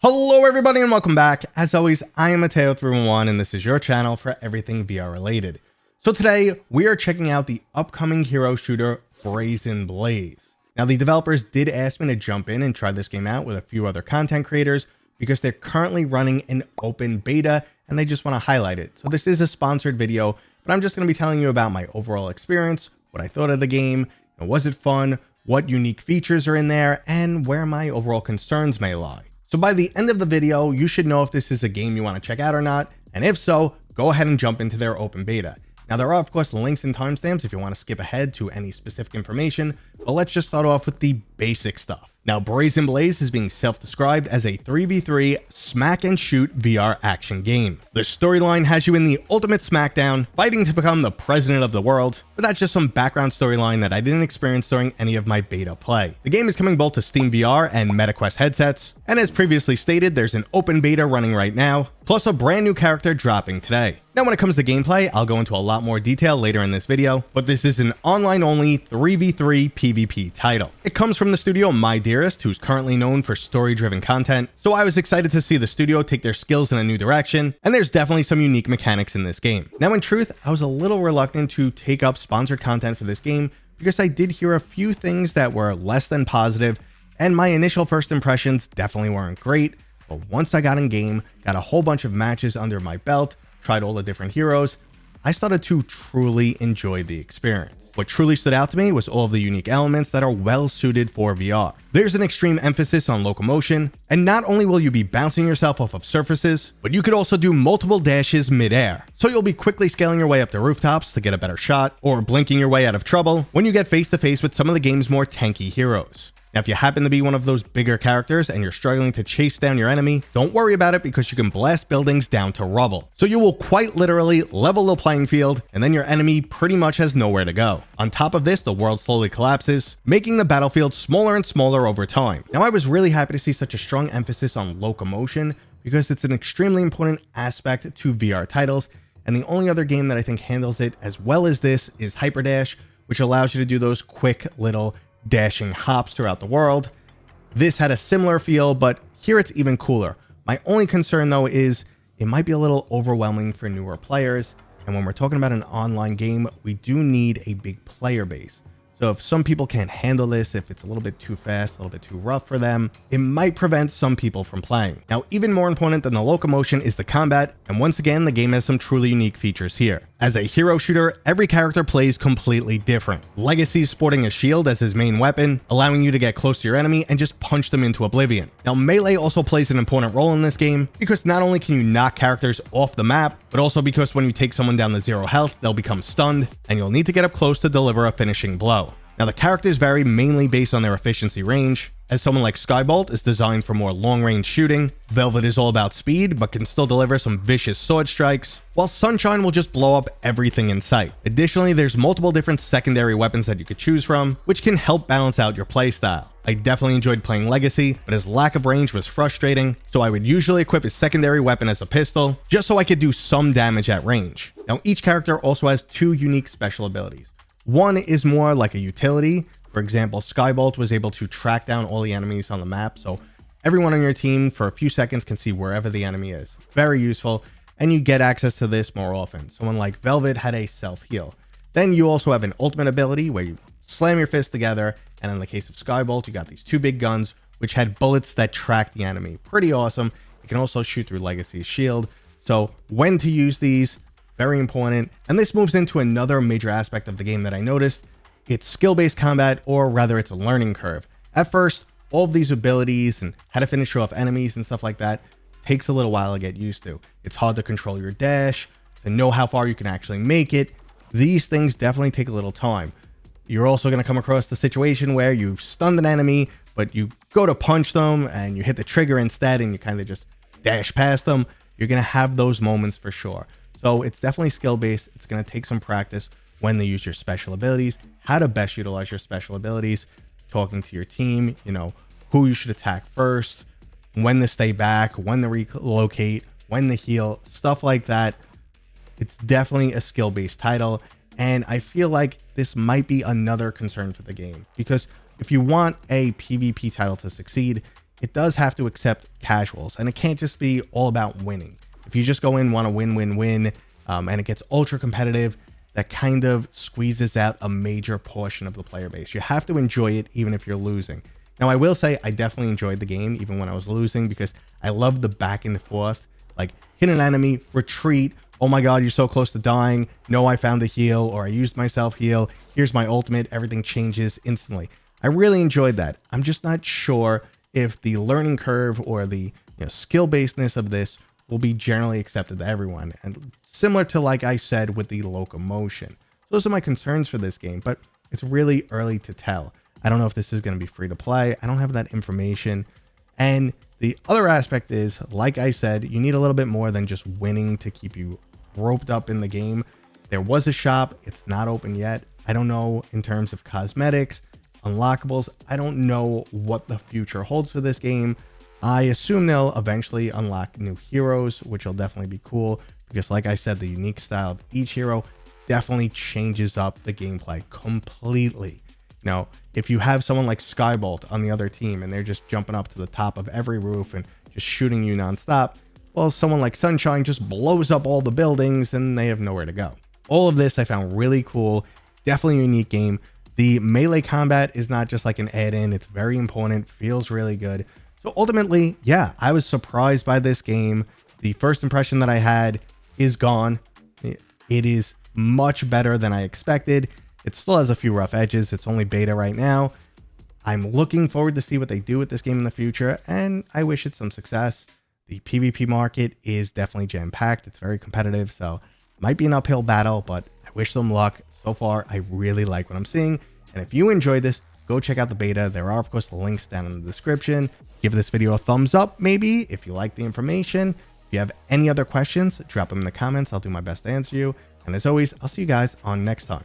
Hello everybody and welcome back. As always, I am Mateo311 and this is your channel for everything VR related. So today we are checking out the upcoming hero shooter Brazen Blaze. Now the developers did ask me to jump in and try this game out with a few other content creators because they're currently running an open beta and they just want to highlight it. So this is a sponsored video, but I'm just going to be telling you about my overall experience, what I thought of the game, was it fun, what unique features are in there, and where my overall concerns may lie. So by the end of the video, you should know if this is a game you want to check out or not, and if so, go ahead and jump into their open beta. Now there are of course links and timestamps if you want to skip ahead to any specific information, but let's just start off with the basic stuff. Now Brazen Blaze is being self-described as a 3v3 smack and shoot VR action game. The storyline has you in the ultimate smackdown, fighting to become the president of the world, but that's just some background storyline that I didn't experience during any of my beta play. The game is coming both to Steam VR and MetaQuest headsets, and as previously stated, there's an open beta running right now, plus a brand new character dropping today. Now when it comes to gameplay, I'll go into a lot more detail later in this video, but this is an online-only 3v3 PvP title. It comes from the studio MY Dearest, who's currently known for story-driven content, so I was excited to see the studio take their skills in a new direction, and there's definitely some unique mechanics in this game. Now in truth, I was a little reluctant to take up sponsored content for this game because I did hear a few things that were less than positive, and my initial first impressions definitely weren't great, but once I got in game, got a whole bunch of matches under my belt, tried all the different heroes, I started to truly enjoy the experience. What truly stood out to me was all of the unique elements that are well suited for VR. There's an extreme emphasis on locomotion, and not only will you be bouncing yourself off of surfaces, but you could also do multiple dashes mid-air. So you'll be quickly scaling your way up to rooftops to get a better shot, or blinking your way out of trouble when you get face to face with some of the game's more tanky heroes. Now, if you happen to be one of those bigger characters and you're struggling to chase down your enemy, don't worry about it because you can blast buildings down to rubble. So you will quite literally level the playing field, and then your enemy pretty much has nowhere to go. On top of this, the world slowly collapses, making the battlefield smaller and smaller over time. Now, I was really happy to see such a strong emphasis on locomotion because it's an extremely important aspect to VR titles, and the only other game that I think handles it as well as this is Hyperdash, which allows you to do those quick little dashing hops throughout the world. This had a similar feel, but here it's even cooler. My only concern though is it might be a little overwhelming for newer players, and when we're talking about an online game, we do need a big player base. So if some people can't handle this, if it's a little bit too fast, a little bit too rough for them, it might prevent some people from playing. Now, even more important than the locomotion is the combat, and once again, the game has some truly unique features here. As a hero shooter, every character plays completely different. Legacy's sporting a shield as his main weapon, allowing you to get close to your enemy and just punch them into oblivion. Now, melee also plays an important role in this game because not only can you knock characters off the map, but also because when you take someone down to 0 health, they'll become stunned, and you'll need to get up close to deliver a finishing blow. Now, the characters vary mainly based on their efficiency range, as someone like Skybolt is designed for more long-range shooting, Velvet is all about speed but can still deliver some vicious sword strikes, while Sunshine will just blow up everything in sight. Additionally, there's multiple different secondary weapons that you could choose from, which can help balance out your playstyle. I definitely enjoyed playing Legacy, but his lack of range was frustrating, so I would usually equip his secondary weapon as a pistol, just so I could do some damage at range. Now, each character also has two unique special abilities. One is more like a utility. For example, Skybolt was able to track down all the enemies on the map, so everyone on your team for a few seconds can see wherever the enemy is. Very useful, and you get access to this more often. Someone like Velvet had a self-heal. Then you also have an ultimate ability where you slam your fists together, and in the case of Skybolt, you got these two big guns, which had bullets that track the enemy. Pretty awesome. You can also shoot through Legacy's shield. So when to use these, very important. And this moves into another major aspect of the game that I noticed. It's skill-based combat, or rather it's a learning curve. At first, all of these abilities and how to finish off enemies and stuff like that takes a little while to get used to. It's hard to control your dash, to know how far you can actually make it. These things definitely take a little time. You're also going to come across the situation where you stunned an enemy, but you go to punch them and you hit the trigger instead and you kind of just dash past them. You're going to have those moments for sure. So it's definitely skill-based. It's going to take some practice when they use your special abilities, how to best utilize your special abilities, talking to your team, who you should attack first, when to stay back, when to relocate, when to heal, stuff like that. It's definitely a skill-based title, and I feel like this might be another concern for the game, because if you want a PvP title to succeed, it does have to accept casuals, and it can't just be all about winning. If you just go in, want to win, and it gets ultra competitive, that kind of squeezes out a major portion of the player base. You have to enjoy it even if you're losing. Now, I will say I definitely enjoyed the game even when I was losing, because I love the back and forth, like hit an enemy, retreat, oh my god, you're so close to dying, no, I found the heal, or I used my self heal, here's my ultimate, everything changes instantly. I really enjoyed that. I'm just not sure if the learning curve or the skill basedness of this will be generally accepted to everyone, and similar to like I said with the locomotion. Those are my concerns for this game, but it's really early to tell. I don't know if this is going to be free to play. I don't have that information. And the other aspect is, like I said, you need a little bit more than just winning to keep you roped up in the game. There was a shop. It's not open yet. I don't know in terms of cosmetics, unlockables. I don't know what the future holds for this game. I assume they'll eventually unlock new heroes, which will definitely be cool, because like I said, the unique style of each hero definitely changes up the gameplay completely. Now, if you have someone like Skybolt on the other team and they're just jumping up to the top of every roof and just shooting you nonstop, well, someone like Sunshine just blows up all the buildings and they have nowhere to go. All of this I found really cool. Definitely a unique game. The melee combat is not just like an add-in. It's very important, feels really good. So ultimately, yeah, I was surprised by this game. The first impression that I had is gone. It is much better than I expected. It still has a few rough edges. It's only beta right now. I'm looking forward to see what they do with this game in the future, and I wish it some success. The PvP market is definitely jam-packed. It's very competitive, so it might be an uphill battle, but I wish them luck. So far, I really like what I'm seeing. And if you enjoyed this, go check out the beta. There are, of course, the links down in the description. Give this video a thumbs up, maybe, if you like the information. If you have any other questions, drop them in the comments. I'll do my best to answer you. And as always, I'll see you guys on next time.